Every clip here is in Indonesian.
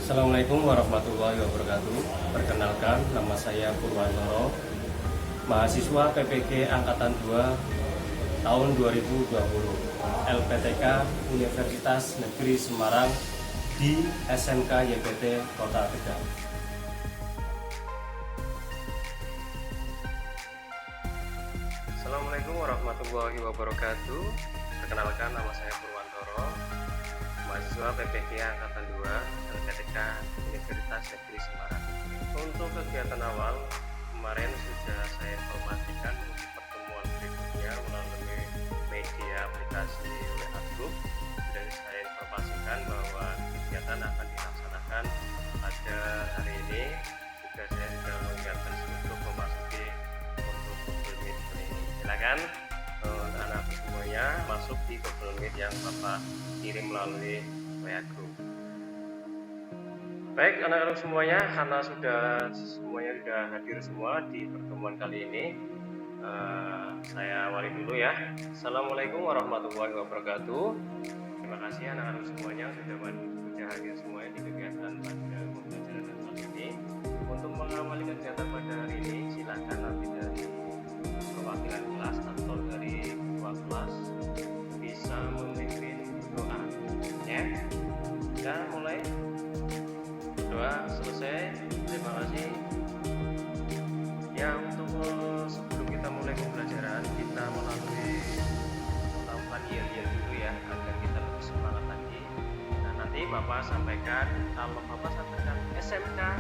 Assalamualaikum warahmatullahi wabarakatuh. Perkenalkan, nama saya Purwantoro, mahasiswa PPG Angkatan 2 tahun 2020, LPTK Universitas Negeri Semarang di SMK YPT Kota Tegal. Assalamualaikum warahmatullahi wabarakatuh. Perkenalkan, nama saya Purwantoro, mahasiswa PPG Angkatan 2 LPTK Universitas Negeri Semarang. Untuk kegiatan awal kemarin sudah saya informasikan untuk pertemuan berikutnya melalui media aplikasi WA Group. Sudah saya informasikan bahwa kegiatan akan dilaksanakan pada hari ini. Juga saya sudah menyiapkan untuk memasuki untuk Google Meet ini. Silakan anak-anak semuanya masuk di Google Meet yang Bapak kirim melalui WA Group. Baik anak-anak semuanya, karena semuanya sudah hadir semua di pertemuan kali ini, saya awali dulu ya. Assalamualaikum warahmatullahi wabarakatuh. Terima kasih anak-anak semuanya sudah hadir semuanya di kegiatan pada pembelajaran kali ini. Untuk mengawali kegiatan pada hari ini, silakan nanti dari perwakilan kelas atau dari ketua kelas bisa memimpin doa ya. Kita mulai. Doa selesai, terima kasih ya. Untuk sebelum kita mulai pembelajaran, kita melakukan yel-yel dulu ya, agar kita lebih semangat lagi. Nah, nanti Bapak sampaikan, kalau Bapak sampaikan SMK,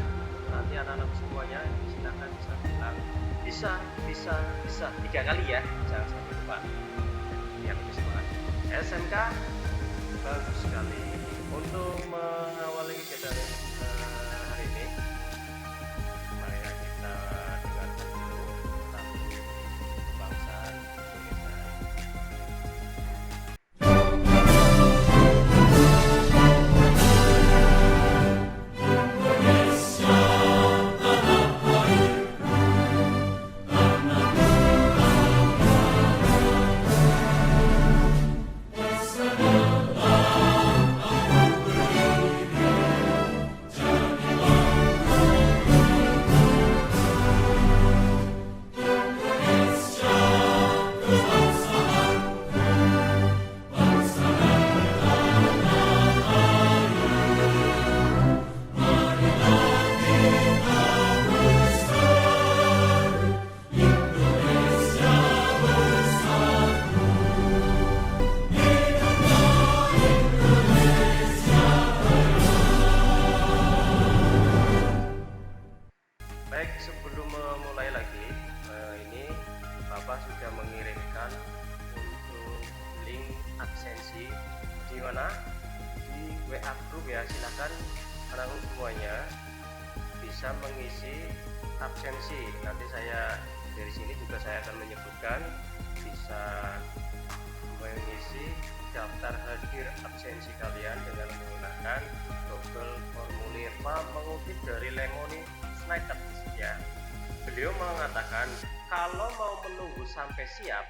nanti anak-anak semuanya silakan bisa bilang bisa 3 kali ya, jangan sampai lupa biar lebih semangat. SMK bagus sekali. Untuk mengawali kegiatan hari ini, mari kita dengarkan dulu tentang kebangsaan Indonesia. Baik, sebelum memulai lagi, ini Bapak sudah mengirimkan untuk link absensi di mana di WA Group ya. Silakan anak-anak semuanya bisa mengisi absensi. Nanti saya dari sini juga saya akan menyebutkan, bisa mengisi daftar hadir absensi kalian dengan menggunakan Google Formulir. Mengutip dari Lemony Snicket ya, beliau mengatakan kalau mau menunggu sampai siap,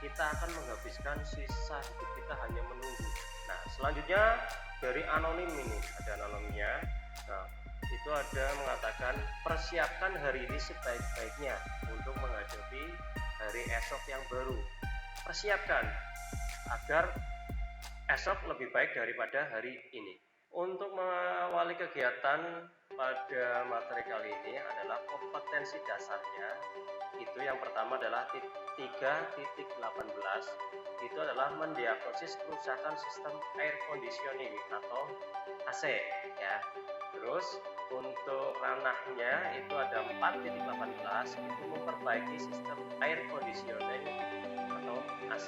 kita akan menghabiskan sisa hidup kita hanya menunggu. Nah, selanjutnya dari anonim ini ada anonimnya. Nah, itu ada mengatakan persiapkan hari ini sebaik-baiknya untuk menghadapi hari esok yang baru. Persiapkan agar esok lebih baik daripada hari ini. Untuk mengawali kegiatan pada materi kali ini adalah kompetensi dasarnya. Itu yang pertama adalah 3.18. Itu adalah mendiagnosis kerusakan sistem air conditioning atau AC ya. Terus untuk ranahnya itu ada 4.18, itu memperbaiki sistem air conditioning atau AC.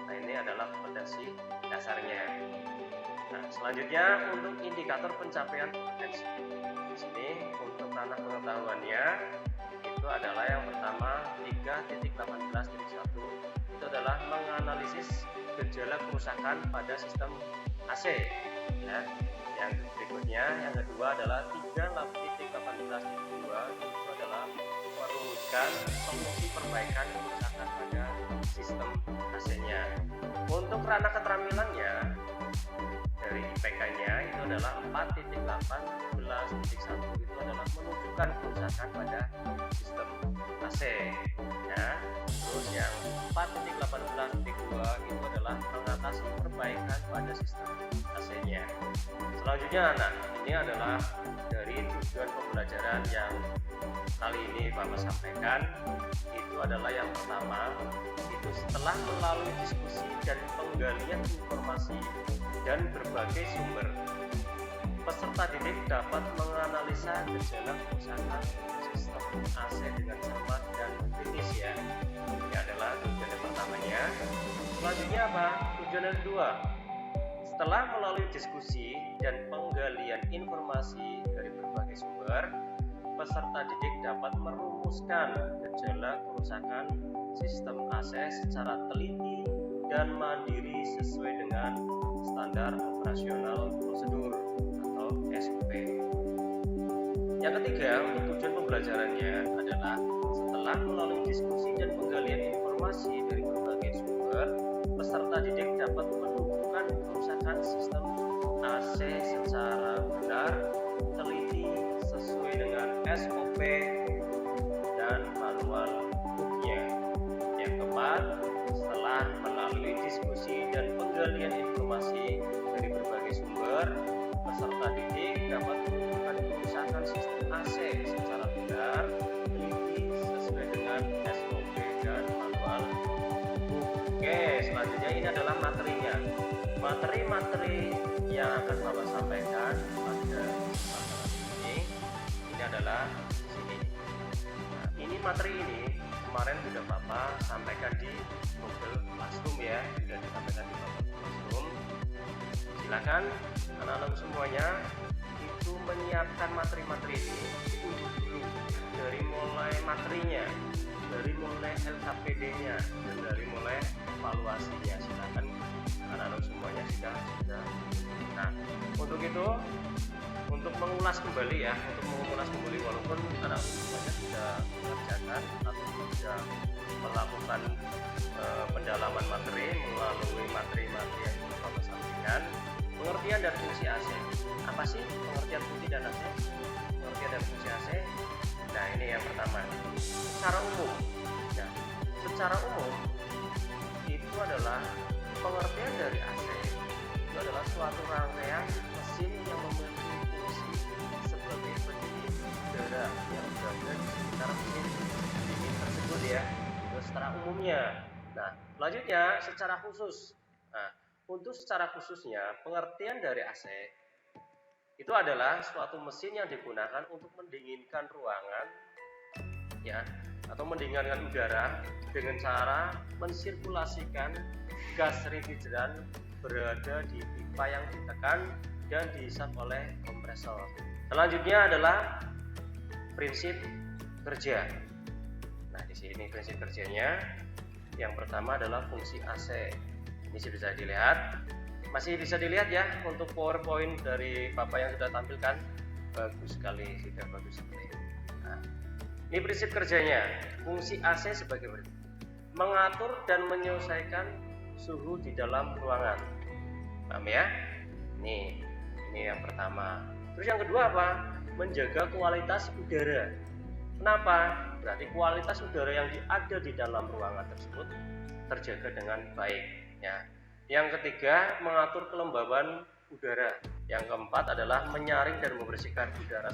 Nah, ini adalah kompetensi dasarnya. Nah, selanjutnya untuk indikator pencapaian kompetensi. Di sini untuk ranah pengetahuannya itu adalah yang pertama 3.18.1, itu adalah menganalisis gejala kerusakan pada sistem AC ya. Yang berikutnya yang kedua adalah 3.18.2, itu adalah merumuskan solusi perbaikan kerusakan pada sistem AC-nya. Untuk ranah keterampilannya dari IPK-nya itu adalah 4.18.11.1 itu adalah menunjukkan kerusakan pada sistem AC ya. Terus yang 4.18.2 itu adalah mengatasi perbaikan pada sistem AC-nya. Selanjutnya ini adalah dari tujuan pembelajaran yang kali ini Bapak sampaikan. Itu adalah yang pertama, itu setelah melalui diskusi dan penggalian informasi dan berbagai sumber, peserta didik dapat menganalisa gejala kerusakan sistem AC dengan cermat dan kritis ya. Ini adalah tujuan yang pertamanya. Selanjutnya apa? Tujuan yang kedua, setelah melalui diskusi dan penggalian informasi dari berbagai sumber, peserta didik dapat merumuskan gejala kerusakan sistem AC secara teliti dan mandiri sesuai dengan standar operasional prosedur atau SOP. Yang ketiga, untuk tujuan pembelajarannya adalah setelah melalui diskusi dan penggalian informasi dari berbagai sumber, peserta didik dapat menentukan kerusakan sistem AC secara benar, teliti, sesuai dengan SOP dan manual booknya. Yang keempat, setelah melalui diskusi dan penggalian informasi dari berbagai sumber, peserta didik dapat menentukan kerusakan sistem AC secara benar, teliti, sesuai dengan SOP dan manual book. Oke, selanjutnya ini adalah materinya. Materi-materi yang akan Bapak sampaikan pada pelajaran ini adalah sini. Nah, ini materi ini kemarin sudah Bapak sampaikan di Google Classroom ya, sudah disampaikan di Google Classroom. Silakan anak-anak semuanya itu menyiapkan materi-materi ini dulu dari mulai materinya, dari mulai LKPD-nya, dan dari mulai evaluasinya. Silakan anak-anak semuanya sudah. Nah, untuk itu, untuk mengulas kembali walaupun anak semuanya sudah mengerjakan atau sudah melakukan pendalaman materi melalui materi-materi yang Bapak sampaikan. Pengertian dan fungsi AC. Apa sih pengertian fungsi dan AC? Pengertian dan fungsi AC. Nah, ini yang pertama. Secara umum. Ya, secara umum itu adalah pengertian dari AC itu adalah suatu rangkaian mesin yang memiliki fungsi sebagai pendingin udara yang berada di sekitar mesin pendingin tersebut ya. Itu secara umumnya. Nah, selanjutnya secara khusus. Nah, untuk secara khususnya pengertian dari AC itu adalah suatu mesin yang digunakan untuk mendinginkan ruangan ya, atau mendinginkan udara dengan cara mensirkulasikan gas refrigeran berada di pipa yang ditekan dan dihisap oleh kompresor. Selanjutnya adalah prinsip kerja. Nah, di sini prinsip kerjanya yang pertama adalah fungsi AC. Ini bisa dilihat, masih bisa dilihat ya untuk PowerPoint dari Bapak yang sudah tampilkan. Bagus sekali, sudah bagus sekali. Nah, ini prinsip kerjanya. Fungsi AC sebagai berikut: mengatur dan menyesuaikan suhu di dalam ruangan. Paham ya? Ini yang pertama. Terus yang kedua apa? Menjaga kualitas udara. Kenapa? Berarti kualitas udara yang ada di dalam ruangan tersebut terjaga dengan baik. Ya. Yang ketiga, mengatur kelembaban udara. Yang keempat adalah menyaring dan membersihkan udara.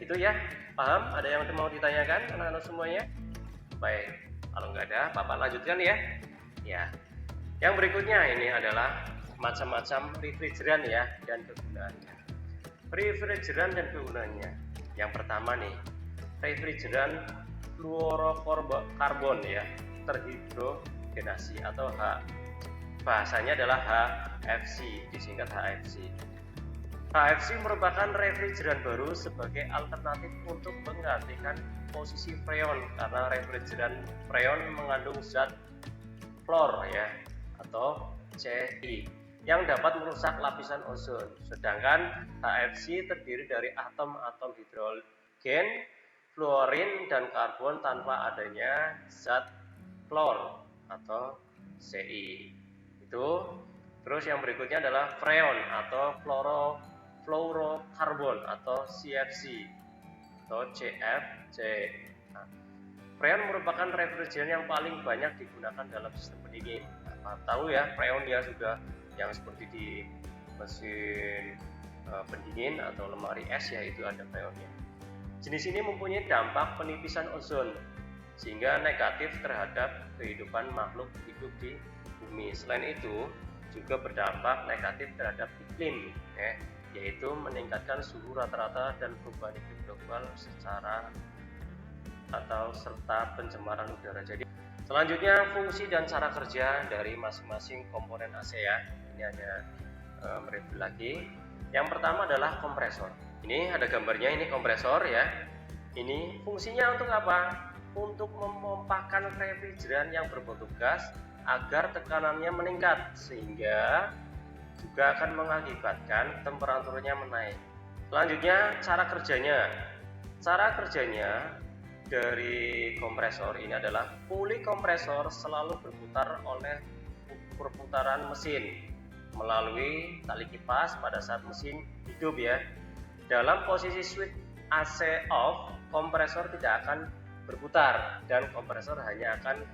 Itu ya, paham? Ada yang mau ditanyakan anak-anak semuanya? Baik, kalau nggak ada, Bapak lanjutkan ya. Ya. Yang berikutnya ini adalah macam-macam refrigeran ya dan kegunaannya. Refrigeran dan kegunaannya. Yang pertama nih, refrigeran fluorokarbon ya, terhidrogenasi atau bahasanya adalah HFC, disingkat HFC. HFC merupakan refrigeran baru sebagai alternatif untuk menggantikan posisi freon karena refrigeran freon mengandung zat fluor ya atau Ci yang dapat merusak lapisan ozon. Sedangkan HFC terdiri dari atom-atom hidrogen, fluorin dan karbon tanpa adanya zat fluor atau Ci. Itu. Terus yang berikutnya adalah freon atau fluorocarbon atau CFC atau CFC. Nah, freon merupakan refrigeran yang paling banyak digunakan dalam sistem pendingin. Nah, tahu ya freon ya sudah yang seperti di mesin pendingin atau lemari es ya, itu ada freonnya. Jenis ini mempunyai dampak penipisan ozon sehingga negatif terhadap kehidupan makhluk hidup di bumi. Selain itu juga berdampak negatif terhadap iklim, yaitu meningkatkan suhu rata-rata dan perubahan iklim global serta pencemaran udara. Jadi selanjutnya fungsi dan cara kerja dari masing-masing komponen AC ya. Ini ada mereview lagi. Yang pertama adalah kompresor. Ini ada gambarnya, ini kompresor ya. Ini fungsinya untuk apa? Untuk memompakan refrigeran yang berbentuk gas agar tekanannya meningkat, sehingga juga akan mengakibatkan temperaturnya menaik. Selanjutnya cara kerjanya. Cara kerjanya dari kompresor ini adalah puli kompresor selalu berputar oleh perputaran mesin melalui tali kipas pada saat mesin hidup ya. Dalam posisi switch AC off, kompresor tidak akan berputar dan kompresor hanya akan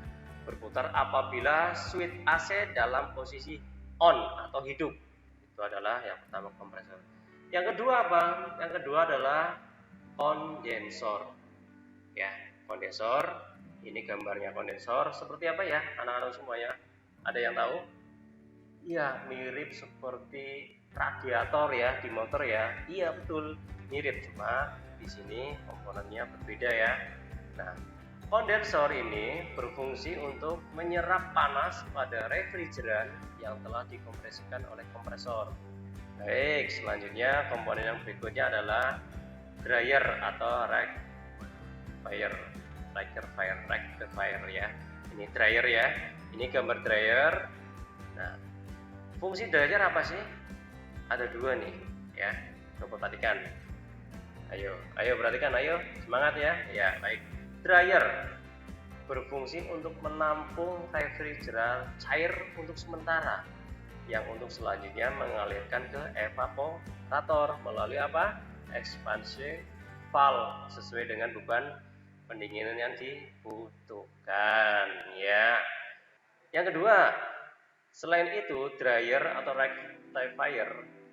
berputar apabila switch AC dalam posisi on atau hidup. Itu adalah yang pertama, kompresor. Yang kedua apa? Yang kedua adalah kondensor. Ya, kondensor. Ini gambarnya kondensor. Seperti apa ya, anak-anak semuanya? Ada yang tahu? Iya, mirip seperti radiator ya di motor ya. Iya betul, mirip, cuma di sini komponennya berbeda ya. Nah, kondensor ini berfungsi untuk menyerap panas pada refrigeran yang telah dikompresikan oleh kompresor. Baik, selanjutnya komponen yang berikutnya adalah dryer atau rectifier ya. Ini dryer ya. Ini gambar dryer. Nah, fungsi dryer apa sih? Ada dua nih ya. Coba perhatikan. Ayo perhatikan, ayo semangat ya. Ya, baik. Dryer berfungsi untuk menampung refrigeran cair untuk sementara, yang untuk selanjutnya mengalirkan ke evaporator melalui apa? Ekspansi valve sesuai dengan beban pendinginan yang dibutuhkan ya. Yang kedua, selain itu dryer atau rectifier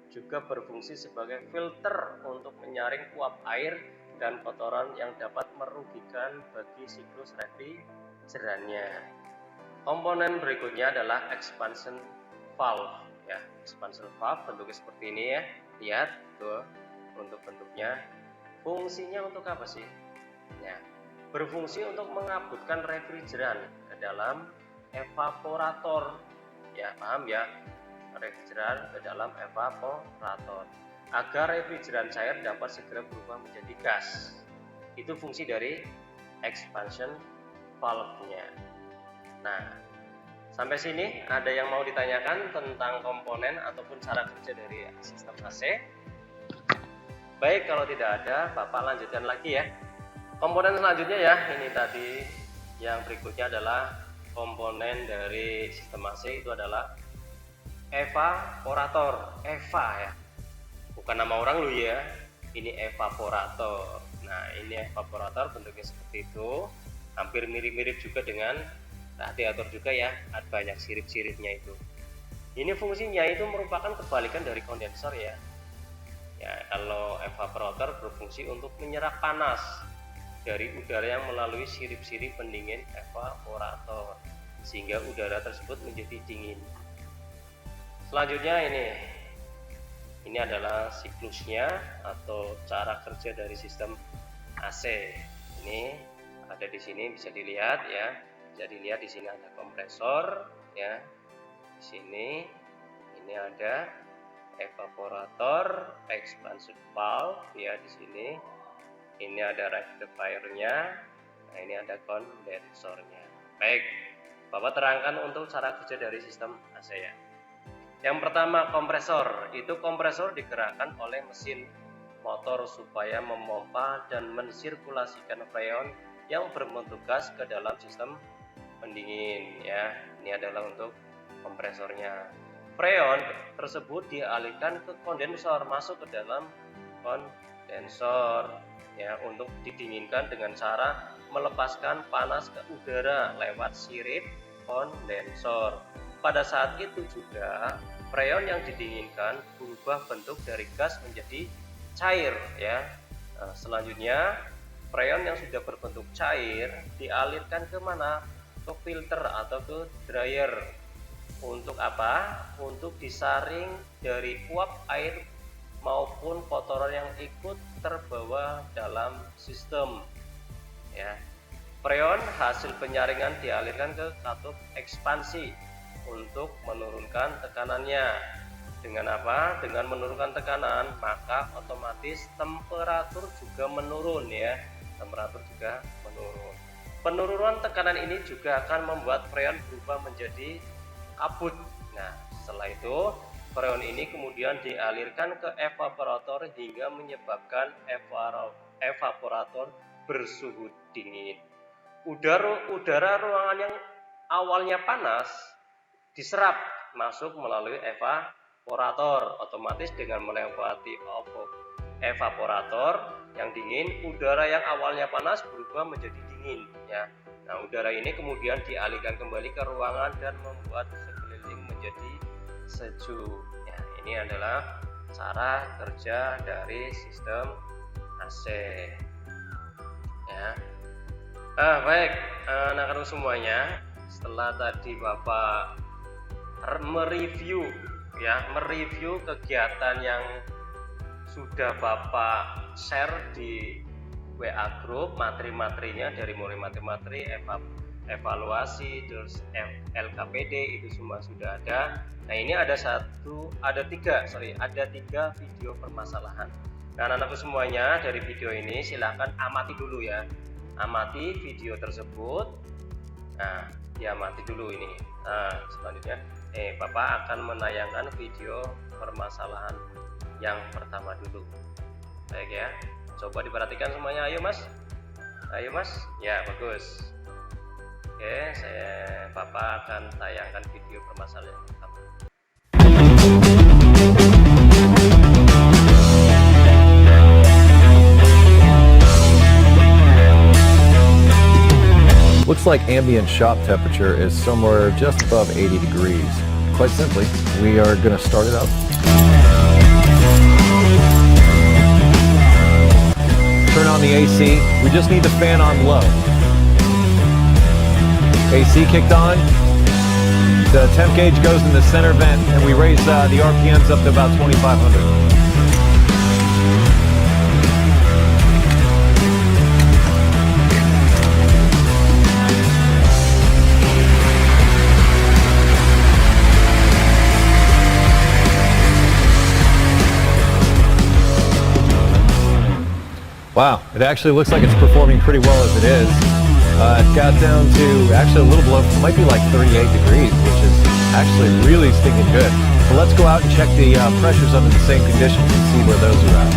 juga berfungsi sebagai filter untuk menyaring uap air dan kotoran yang dapat merugikan bagi siklus refrigerannya. Komponen berikutnya adalah expansion valve ya. Expansion valve bentuknya seperti ini ya. Lihat tuh untuk bentuknya. Fungsinya untuk apa sih? Ya, berfungsi untuk mengabutkan refrigeran ke dalam evaporator. Ya, paham ya? Refrigeran ke dalam evaporator agar refrigeran cair dapat segera berubah menjadi gas. Itu fungsi dari expansion valve-nya. Nah, sampai sini ada yang mau ditanyakan tentang komponen ataupun cara kerja dari sistem AC? Baik, kalau tidak ada, Bapak lanjutkan lagi ya. Komponen selanjutnya ya, ini tadi yang berikutnya adalah komponen dari sistem AC, itu adalah evaporator. Eva ya, bukan nama orang lu ya, ini evaporator. Nah, ini evaporator bentuknya seperti itu, hampir mirip-mirip juga dengan radiator juga ya, ada banyak sirip-siripnya itu. Ini fungsinya itu merupakan kebalikan dari kondensor ya. Ya, kalau evaporator berfungsi untuk menyerap panas dari udara yang melalui sirip-sirip pendingin evaporator sehingga udara tersebut menjadi dingin. Selanjutnya ini adalah siklusnya atau cara kerja dari sistem AC. Ini ada di sini, bisa dilihat ya. Bisa dilihat di sini ada kompresor ya. Di sini ini ada evaporator, expansion valve ya di sini. Ini ada rectifiernya. Nah, ini ada kondensornya. Baik, Bapak terangkan untuk cara kerja dari sistem AC ya. Yang pertama, kompresor. Itu kompresor digerakkan oleh mesin motor supaya memompa dan mensirkulasikan freon yang berbentuk gas ke dalam sistem pendingin ya. Ini adalah untuk kompresornya. freon tersebut dialihkan ke kondensor, masuk ke dalam kondensor ya, untuk didinginkan dengan cara melepaskan panas ke udara lewat sirip kondensor. Pada saat itu juga freon yang didinginkan berubah bentuk dari gas menjadi cair ya. Nah, selanjutnya freon yang sudah berbentuk cair dialirkan ke mana? Ke filter atau ke dryer. Untuk apa? Untuk disaring dari uap air maupun kotoran yang ikut terbawa dalam sistem ya. Freon hasil penyaringan dialirkan ke katup ekspansi untuk menurunkan tekanannya. Dengan apa? Dengan menurunkan tekanan, maka otomatis temperatur juga menurun ya. Temperatur juga menurun. Penurunan tekanan ini juga akan membuat freon berubah menjadi kabut. Nah, setelah itu freon ini kemudian dialirkan ke evaporator hingga menyebabkan evaporator bersuhu dingin. Udara ruangan yang awalnya panas diserap masuk melalui evaporator. Otomatis dengan melewati evaporator yang dingin, udara yang awalnya panas berubah menjadi dingin ya. Nah, udara ini kemudian dialihkan kembali ke ruangan dan membuat sekeliling menjadi sejuk. Ya, ini adalah cara kerja dari sistem AC. Ya. Baik, anak-anak semuanya, setelah tadi Bapak mereview kegiatan yang sudah Bapak share di WA group, materi-materinya dari mulai materi evaluasi, terus LKPD itu semua sudah ada. Nah, ini ada tiga video permasalahan. Nah, anak-anakku semuanya, dari video ini silahkan amati dulu ya, amati video tersebut. Nah, diamati dulu ini. Nah, selanjutnya Bapak akan menayangkan video permasalahan yang pertama dulu. Baik ya, coba diperhatikan semuanya. Ayo mas, ya bagus. Oke, Bapak akan tayangkan video permasalahan yang pertama. Looks like ambient shop temperature is somewhere just above 80 degrees. Quite simply, we are going to start it up. Turn on the AC. We just need the fan on low. AC kicked on. The temp gauge goes in the center vent, and we raise the RPMs up to about 2,500. Wow, it actually looks like it's performing pretty well as it is. It got down to actually a little below, might be like 38 degrees, which is actually really stinking good. But let's go out and check the pressures under the same conditions and see where those are at.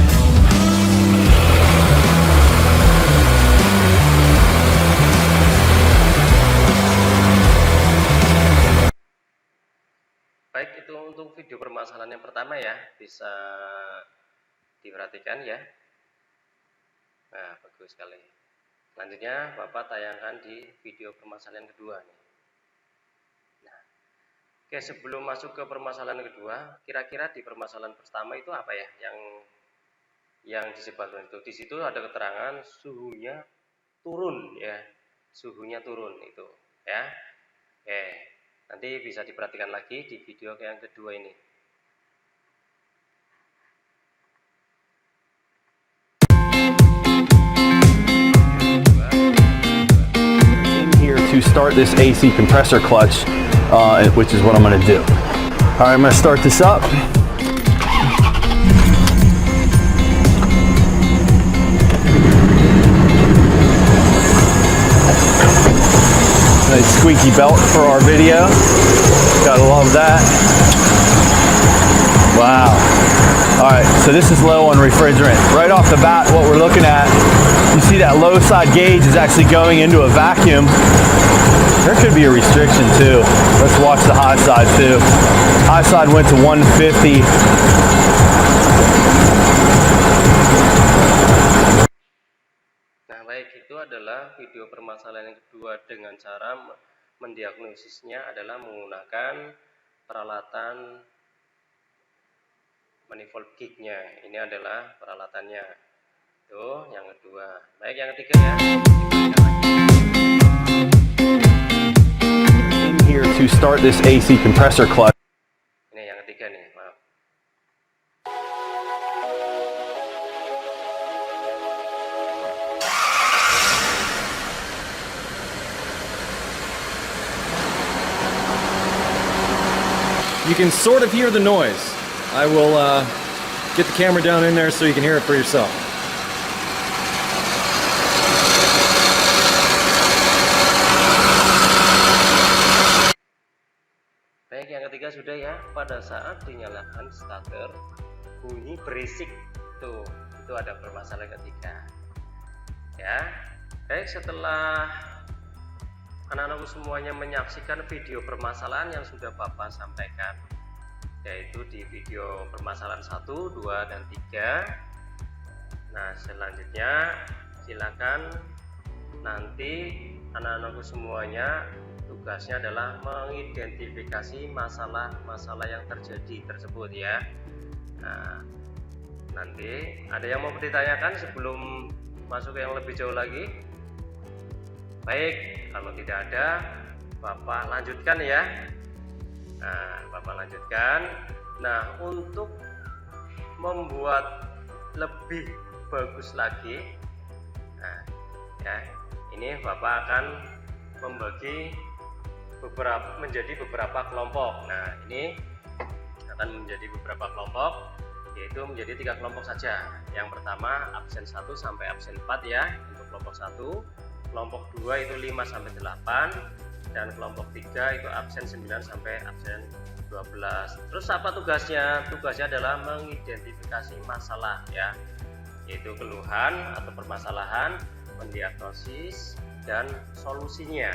Baik, itu untuk video permasalahan yang pertama ya, bisa diperhatikan ya. Nah, bagus sekali. Selanjutnya Bapak tayangkan di video permasalahan kedua nih. Nah, oke, sebelum masuk ke permasalahan kedua, kira-kira di permasalahan pertama itu apa ya yang disebutkan itu? Di situ ada keterangan suhunya turun ya, suhunya turun itu ya. Oke, nanti bisa diperhatikan lagi di video yang kedua ini. To start this AC compressor clutch, which is what I'm going to do. All right, I'm going to start this up. Nice squeaky belt for our video. Gotta love that. Wow. All right, so this is low on refrigerant. Right off the bat, what we're looking at, you see that low side gauge is actually going into a vacuum. There could be a restriction too. Let's watch the high side too. High side went to 150. Nah, baik, itu adalah video permasalahan yang kedua dengan cara mendiagnosisnya adalah menggunakan peralatan manifold gignya. Ini adalah peralatannya. Tuh, yang kedua. Baik, yang ketiga ya. In here to start this AC compressor clutch. Ini yang ketiga nih, maaf. You can sort of hear the noise. I will get the camera down in there so you can hear it for yourself. Baik, yang ketiga sudah ya. Pada saat dinyalakan starter, bunyi berisik. Tuh, itu ada permasalahan ketiga. Ya. Baik, setelah anak-anakku semuanya menyaksikan video permasalahan yang sudah Bapak sampaikan, yaitu di video permasalahan 1, 2, dan 3. Nah, selanjutnya silakan nanti anak-anakku semuanya tugasnya adalah mengidentifikasi masalah-masalah yang terjadi tersebut ya. Nah, nanti ada yang mau ditanyakan sebelum masuk yang lebih jauh lagi? Baik, kalau tidak ada, Bapak lanjutkan ya. Nah, Bapak lanjutkan. Nah, untuk membuat lebih bagus lagi, nah, ya, ini Bapak akan membagi menjadi beberapa kelompok. Nah, ini akan menjadi beberapa kelompok, yaitu menjadi 3 kelompok saja. Yang pertama absen 1 sampai absen 4 ya, untuk kelompok 1. Kelompok 2 itu 5 sampai 8. Dan kelompok 3 itu absen 9 sampai absen 12. Terus apa tugasnya? Tugasnya adalah mengidentifikasi masalah ya, yaitu keluhan atau permasalahan, mendiagnosis, dan solusinya.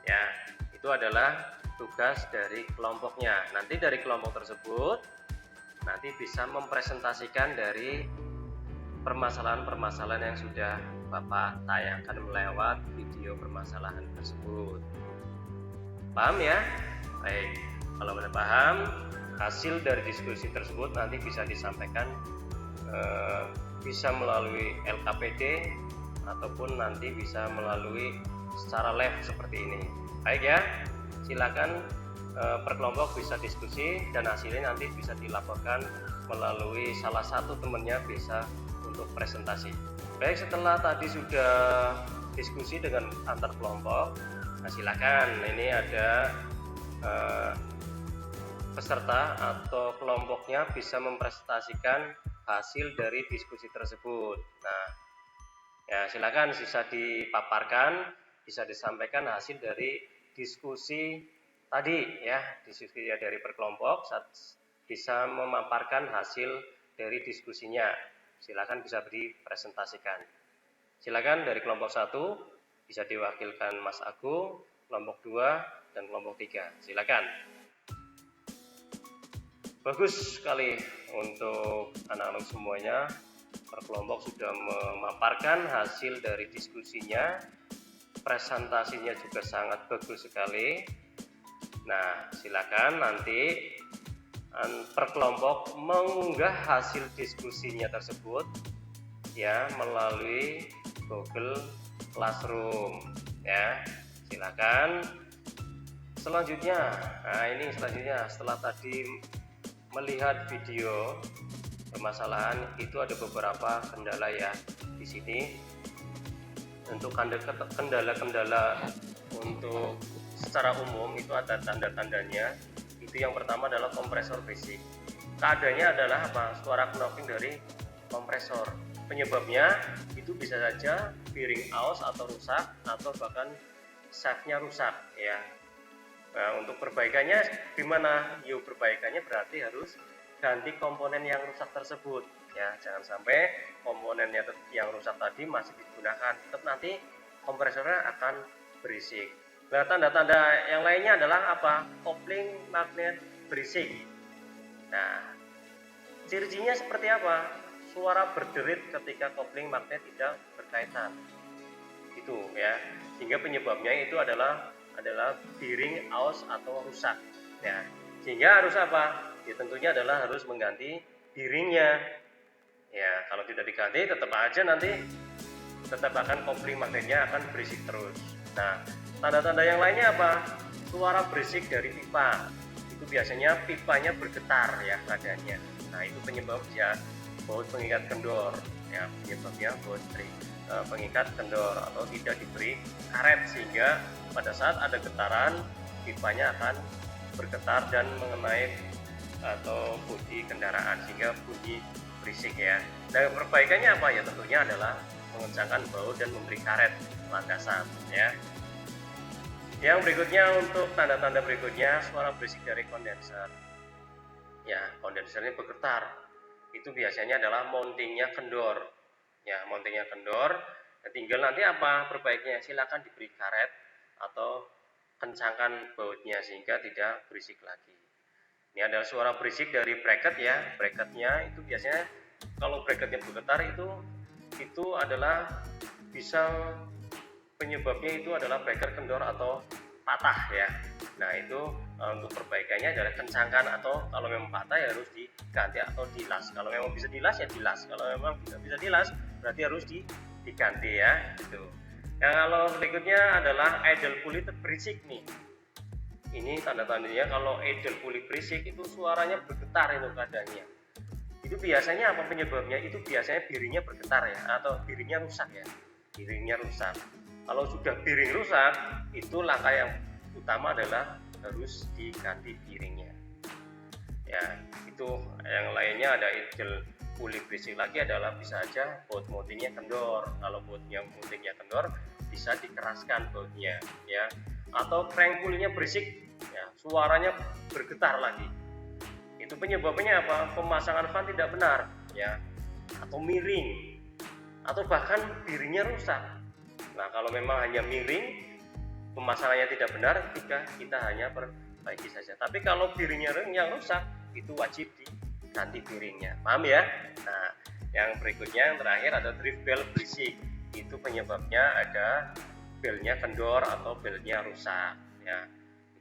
Ya, itu adalah tugas dari kelompoknya. Nanti dari kelompok tersebut nanti bisa mempresentasikan dari permasalahan-permasalahan yang sudah Bapak tayangkan lewat video permasalahan tersebut. Paham ya? Baik, kalau sudah paham, hasil dari diskusi tersebut nanti bisa disampaikan bisa melalui LKPD ataupun nanti bisa melalui secara live seperti ini. Baik ya, silakan per kelompok bisa diskusi dan hasilnya nanti bisa dilaporkan melalui salah satu temannya bisa untuk presentasi. Baik, setelah tadi sudah diskusi dengan antar kelompok, nah silakan ini ada peserta atau kelompoknya bisa mempresentasikan hasil dari diskusi tersebut. Nah, ya silakan bisa dipaparkan, bisa disampaikan hasil dari diskusi tadi ya, diskusi ya dari per kelompok bisa memaparkan hasil dari diskusinya. Silakan bisa dipresentasikan. Silakan dari kelompok 1 bisa diwakilkan Mas Agung, kelompok 2 dan kelompok 3. Silakan. Bagus sekali untuk anak-anak semuanya. Per kelompok sudah memaparkan hasil dari diskusinya. Presentasinya juga sangat bagus sekali. Nah, silakan nanti per kelompok mengunggah hasil diskusinya tersebut ya melalui Google Classroom ya. Silakan. Selanjutnya, nah ini selanjutnya setelah tadi melihat video permasalahan itu ada beberapa kendala ya di sini. Untuk kendala-kendala untuk secara umum itu ada tanda-tandanya. Itu yang pertama adalah kompresor basic. Keadaannya adalah apa? Suara knocking dari kompresor. Penyebabnya itu bisa saja bearing aus atau rusak atau bahkan shaftnya rusak ya. Nah, untuk perbaikannya gimana? Perbaikannya berarti harus ganti komponen yang rusak tersebut ya. Jangan sampai komponennya yang rusak tadi masih digunakan, tetap nanti kompresornya akan berisik. Nah, tanda-tanda yang lainnya adalah apa? Kopling magnet berisik. Nah, ciri-cirinya seperti apa? Suara berderit ketika kopling magnet tidak berkaitan. Itu ya. Sehingga penyebabnya itu adalah bearing aus atau rusak. Ya. Sehingga harus apa? Ya tentunya adalah harus mengganti bearingnya. Ya, kalau tidak diganti tetap aja nanti tetap akan kopling magnetnya akan berisik terus. Nah, tanda-tanda yang lainnya apa? Suara berisik dari pipa. Itu biasanya pipanya bergetar ya keadaannya. Nah, itu penyebabnya baut pengikat kendor ya, penyebabnya baut pengikat kendor atau tidak diberi karet, sehingga pada saat ada getaran pipanya akan bergetar dan mengenai atau bodi kendaraan sehingga bunyi berisik ya. Nah, perbaikannya apa ya? Tentunya adalah mengencangkan baut dan memberi karet landasan ya. Yang berikutnya, untuk tanda-tanda berikutnya, suara berisik dari kondenser. Ya, kondensernya bergetar. Itu biasanya adalah mountingnya kendor. Ya, mountingnya kendor. Nah, tinggal nanti apa perbaiknya? Silakan diberi karet atau kencangkan bautnya sehingga tidak berisik lagi. Ini adalah suara berisik dari bracket ya. Bracketnya itu biasanya kalau bracketnya bergetar itu adalah bisa penyebabnya itu adalah breaker kendor atau patah ya. Nah, itu untuk perbaikannya adalah kencangkan, atau kalau memang patah ya harus diganti atau dilas. Kalau memang bisa dilas ya dilas. Kalau memang tidak bisa dilas berarti harus diganti ya. Gitu. Yang kalau berikutnya adalah idle pulley berisik nih. Ini tanda-tandanya kalau idle pulley berisik itu suaranya bergetar itu keadaannya. Itu biasanya apa penyebabnya? Itu biasanya bearingnya bergetar ya, atau bearingnya rusak ya. Bearingnya rusak. Kalau sudah bearing rusak, itu langkah yang utama adalah harus diganti bearingnya. Ya, itu yang lainnya ada idle pulley berisik lagi adalah bisa aja baut mountingnya kendor. Kalau bautnya mountingnya kendor, bisa dikeraskan bautnya ya. Atau crank pulley-nya berisik, ya, suaranya bergetar lagi. Itu penyebabnya apa? Pemasangan fan tidak benar, ya, atau miring, atau bahkan bearingnya rusak. Nah, kalau memang hanya miring, pemasangannya tidak benar, kita hanya perbaiki saja. Tapi kalau bearingnya yang rusak, itu wajib diganti bearingnya. Paham ya? Nah, yang berikutnya yang terakhir ada drift bell berisik. Itu penyebabnya ada belnya kendor atau belnya rusak. Ya,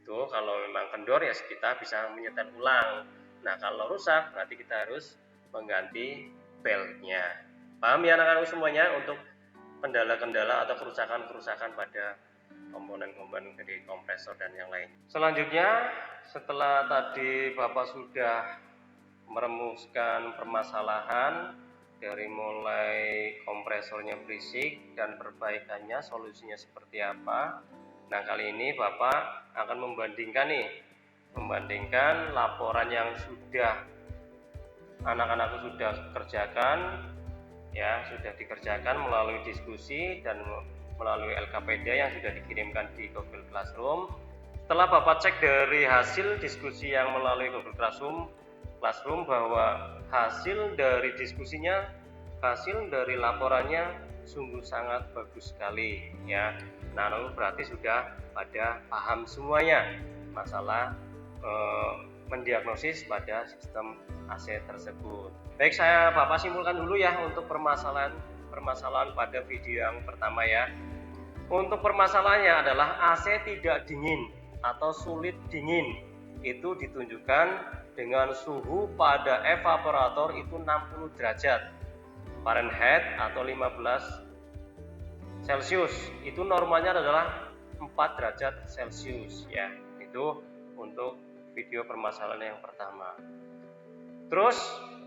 itu kalau memang kendor ya kita bisa menyetel ulang. Nah, kalau rusak berarti kita harus mengganti belnya. Paham ya anak-anak semuanya untuk kendala-kendala atau kerusakan-kerusakan pada komponen-komponen dari kompresor dan yang lain. Selanjutnya, setelah tadi Bapak sudah merumuskan permasalahan dari mulai kompresornya berisik dan perbaikannya, solusinya seperti apa. Nah, kali ini Bapak akan membandingkan laporan yang sudah anak-anak sudah kerjakan ya, sudah dikerjakan melalui diskusi dan melalui LKPD yang sudah dikirimkan di Google Classroom. Setelah Bapak cek dari hasil diskusi yang melalui Google Classroom bahwa hasil dari diskusinya, hasil dari laporannya sungguh sangat bagus sekali ya. Nah, lalu berarti sudah pada paham semuanya masalah mendiagnosis pada sistem AC tersebut. Baik, Bapak simpulkan dulu ya untuk permasalahan pada video yang pertama ya. Untuk permasalahannya adalah AC tidak dingin atau sulit dingin. Itu ditunjukkan dengan suhu pada evaporator itu 60 derajat Fahrenheit atau 15 Celcius. Itu normalnya adalah 4 derajat Celcius ya. Itu untuk video permasalahan yang pertama. Terus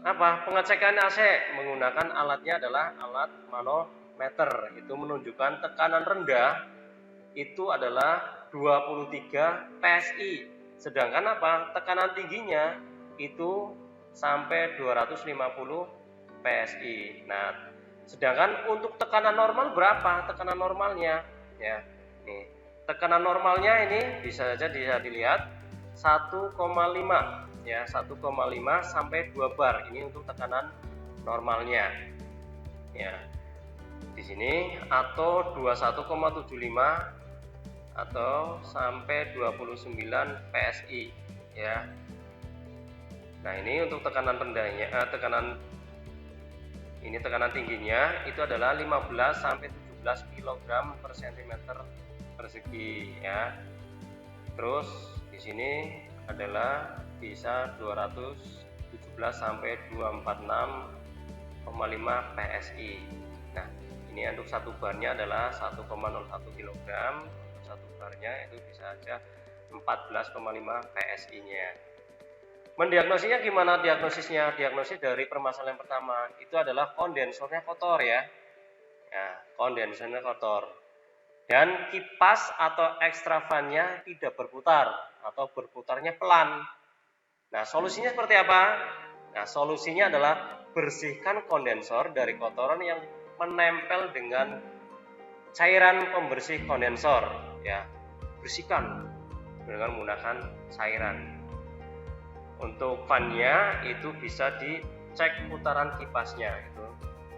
pengecekan AC menggunakan alatnya adalah alat manometer. Itu menunjukkan tekanan rendah itu adalah 23 PSI. Sedangkan tekanan tingginya itu sampai 250 PSI. Nah, sedangkan untuk tekanan normal berapa? Tekanan normalnya ya. Nih, tekanan normalnya ini bisa saja dilihat 1,5 ya, 1,5 sampai 2 bar. Ini untuk tekanan normalnya ya. Di sini atau 21,75 atau sampai 29 PSI ya. Nah, ini untuk tekanan rendahnya, tekanan tingginya itu adalah 15 sampai 17 kg per cm persegi ya. Terus di sini adalah bisa 217 sampai 246,5 PSI. Nah, ini untuk satu barnya adalah 1,01 kg. Satu barnya itu bisa aja 14,5 PSI-nya. Mendiagnosisnya gimana diagnosisnya? Diagnosis dari permasalahan pertama itu adalah kondensornya kotor ya. Ya, kondensornya kotor. Dan kipas atau ekstravannya tidak berputar atau berputarnya pelan. Nah, solusinya seperti apa? Nah, solusinya adalah bersihkan kondensor dari kotoran yang menempel dengan cairan pembersih kondensor ya. Bersihkan dengan menggunakan cairan. Untuk fannya itu bisa dicek putaran kipasnya itu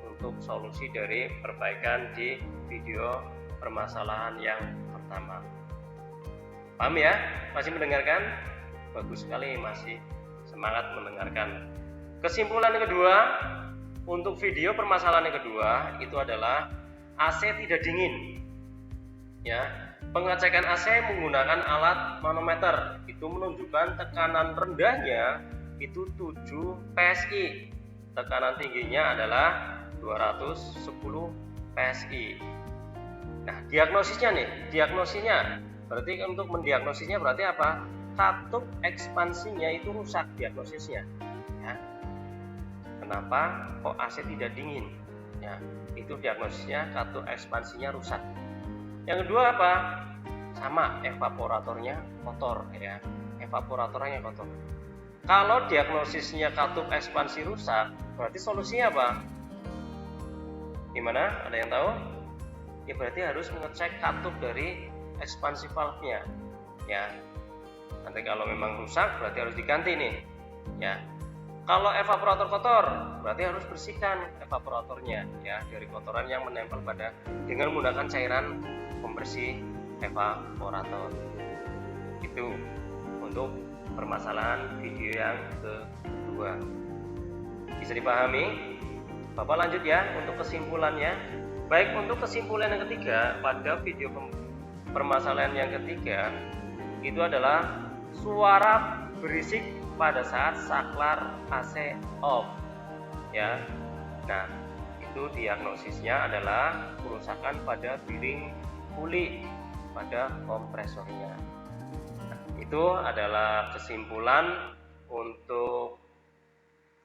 untuk solusi dari perbaikan di video permasalahan yang pertama. Paham ya? Masih mendengarkan? Bagus sekali, masih semangat mendengarkan. Kesimpulan yang kedua, untuk video permasalahan yang kedua itu adalah AC tidak dingin. Ya, pengecekan AC menggunakan alat manometer itu menunjukkan tekanan rendahnya itu 7 PSI. Tekanan tingginya adalah 210 PSI. Nah, diagnosisnya berarti untuk mendiagnosisnya berarti apa? Katup ekspansinya itu rusak diagnosisnya. Ya. Kenapa kok AC tidak dingin? Ya, itu diagnosisnya katup ekspansinya rusak. Yang kedua apa? Sama, evaporatornya kotor ya. Evaporatornya kotor. Kalau diagnosisnya katup ekspansi rusak, berarti solusinya apa? Gimana? Ada yang tahu? Ya berarti harus mengecek katup dari ekspansi valve-nya. Ya. Nanti kalau memang rusak berarti harus diganti nih. Ya. Kalau evaporator kotor, berarti harus bersihkan evaporatornya ya dari kotoran yang menempel pada dengan menggunakan cairan pembersih evaporator. Itu untuk permasalahan video yang kedua. Bisa dipahami? Bapak lanjut ya untuk kesimpulannya. Baik, untuk kesimpulan yang ketiga pada video permasalahan yang ketiga itu adalah suara berisik pada saat saklar AC off ya. Nah, itu diagnosisnya adalah kerusakan pada bearing puli pada kompresornya. Nah, itu adalah kesimpulan untuk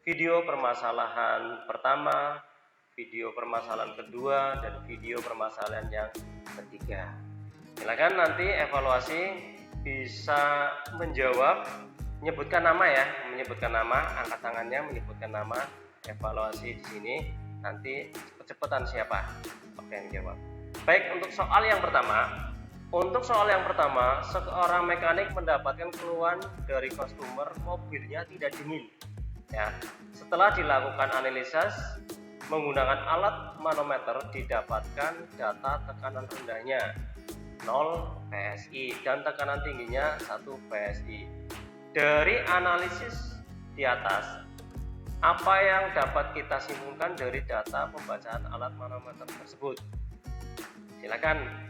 video permasalahan pertama, video permasalahan kedua, dan video permasalahan yang ketiga. Silakan nanti evaluasi bisa menjawab, menyebutkan nama ya, menyebutkan nama, angkat tangannya, menyebutkan nama, evaluasi di sini. Nanti cepet-cepetan siapa? Oke, yang jawab. Baik, untuk soal yang pertama. Untuk soal yang pertama, seorang mekanik mendapatkan keluhan dari customer mobilnya tidak dingin. Ya, setelah dilakukan analisis menggunakan alat manometer didapatkan data tekanan rendahnya 0 PSI dan tekanan tingginya 1 PSI. Dari analisis di atas, apa yang dapat kita simpulkan dari data pembacaan alat manometer tersebut? Silakan.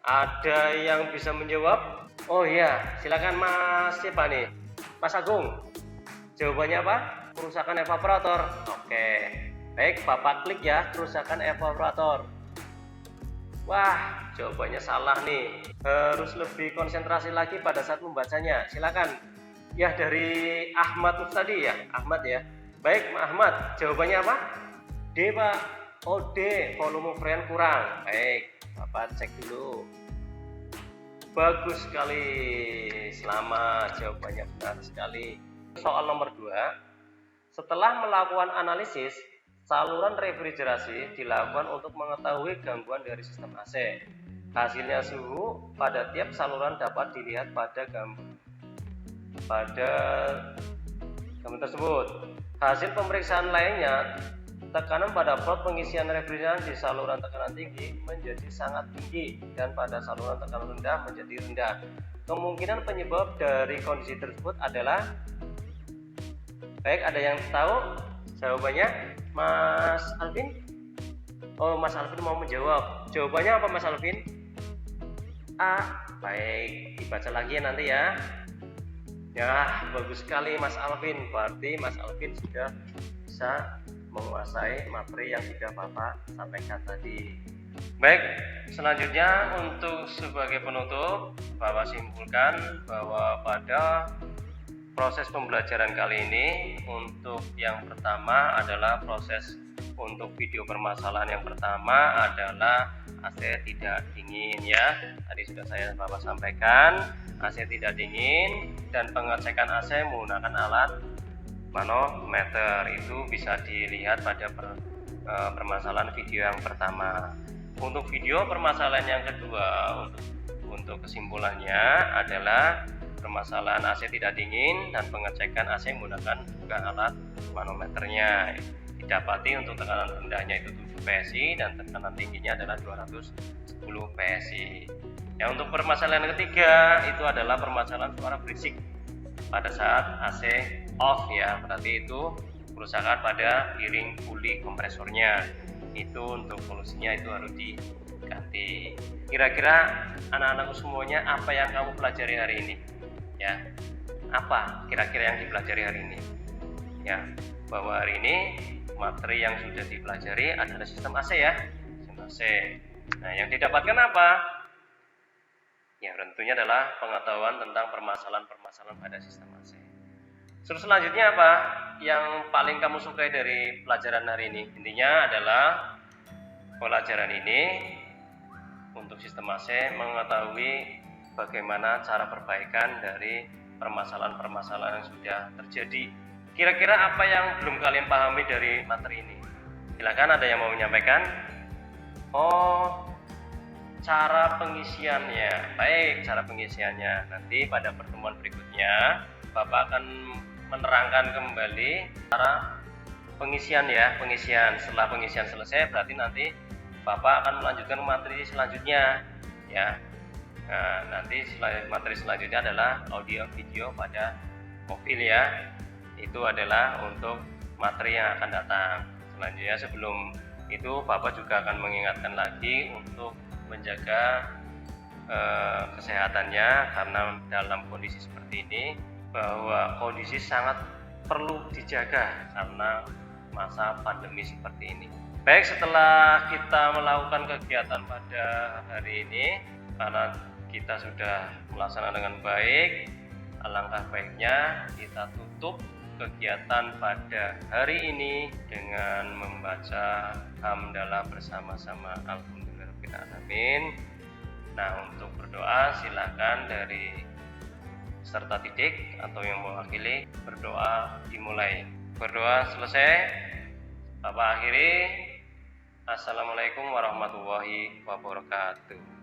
Ada yang bisa menjawab? Oh iya, silakan Mas siapa nih? Mas Agung. Jawabannya apa? Kerusakan evaporator. Oke. Baik, Bapak klik ya, kerusakan evaporator. Wah, jawabannya salah nih. Harus lebih konsentrasi lagi pada saat membacanya. Silakan. Ya, dari Ahmad tadi ya, Ahmad ya. Baik, Ahmad, jawabannya apa? D, Pak. Oh, D, volume freon kurang. Baik, Bapak cek dulu. Bagus sekali. Selamat, jawabannya benar sekali. Soal nomor 2. Setelah melakukan analisis, saluran refrigerasi dilakukan untuk mengetahui gangguan dari sistem AC. Hasilnya suhu pada tiap saluran dapat dilihat pada dokumen tersebut. Hasil pemeriksaan lainnya, tekanan pada plot pengisian refrigeran di saluran tekanan tinggi menjadi sangat tinggi dan pada saluran tekanan rendah menjadi rendah. Kemungkinan penyebab dari kondisi tersebut adalah, baik, ada yang tahu jawabannya? Mas Alvin? Oh, Mas Alvin mau menjawab. Jawabannya apa, Mas Alvin? A. Baik, dibaca lagi ya nanti ya. Ya, bagus sekali Mas Alvin. Berarti Mas Alvin sudah bisa menguasai materi yang sudah Bapak sampaikan tadi. Baik, selanjutnya untuk sebagai penutup, Bapak simpulkan bahwa pada proses pembelajaran kali ini, untuk yang pertama adalah proses untuk video permasalahan yang pertama adalah AC tidak dingin ya. Tadi sudah saya Bapak sampaikan, AC tidak dingin dan pengecekan AC menggunakan alat manometer. Itu bisa dilihat pada permasalahan video yang pertama. Untuk video permasalahan yang kedua, untuk kesimpulannya adalah permasalahan AC tidak dingin dan pengecekan AC menggunakan juga alat manometernya. Didapati untuk tekanan rendahnya itu 7 PSI dan tekanan tingginya adalah 210 PSI. Ya, untuk permasalahan ketiga itu adalah permasalahan suara berisik pada saat AC off ya, berarti itu kerusakan pada piring puli kompresornya. Itu untuk solusinya itu harus diganti. Kira-kira anak-anakku semuanya apa yang kamu pelajari hari ini? Ya, apa kira-kira yang dipelajari hari ini? Ya, bahwa hari ini materi yang sudah dipelajari adalah sistem AC ya, sistem AC. Nah, yang didapatkan apa? Ya, tentunya adalah pengetahuan tentang permasalahan-permasalahan pada sistem AC. Terus selanjutnya apa yang paling kamu sukai dari pelajaran hari ini? Intinya adalah pelajaran ini untuk sistem AC mengetahui bagaimana cara perbaikan dari permasalahan-permasalahan yang sudah terjadi. Kira-kira apa yang belum kalian pahami dari materi ini? Silakan, ada yang mau menyampaikan? Oh, cara pengisiannya. Baik, cara pengisiannya. Nanti pada pertemuan berikutnya Bapak akan menerangkan kembali cara pengisian ya, pengisian. Setelah pengisian selesai berarti nanti Bapak akan melanjutkan materi selanjutnya ya. Nah, nanti materi selanjutnya adalah audio video pada mobil ya. Itu adalah untuk materi yang akan datang. Selanjutnya sebelum itu Bapak juga akan mengingatkan lagi untuk menjaga kesehatannya, karena dalam kondisi seperti ini bahwa kondisi sangat perlu dijaga karena masa pandemi seperti ini. Baik, setelah kita melakukan kegiatan pada hari ini, karena kita sudah melaksanakan dengan baik, alangkah baiknya kita tutup kegiatan pada hari ini dengan membaca hamdalah bersama-sama alhamdulillahirabbil alamin. Nah, untuk berdoa silakan dari serta titik atau yang mewakili berdoa dimulai. Berdoa selesai, Bapak akhiri. Assalamualaikum warahmatullahi wabarakatuh.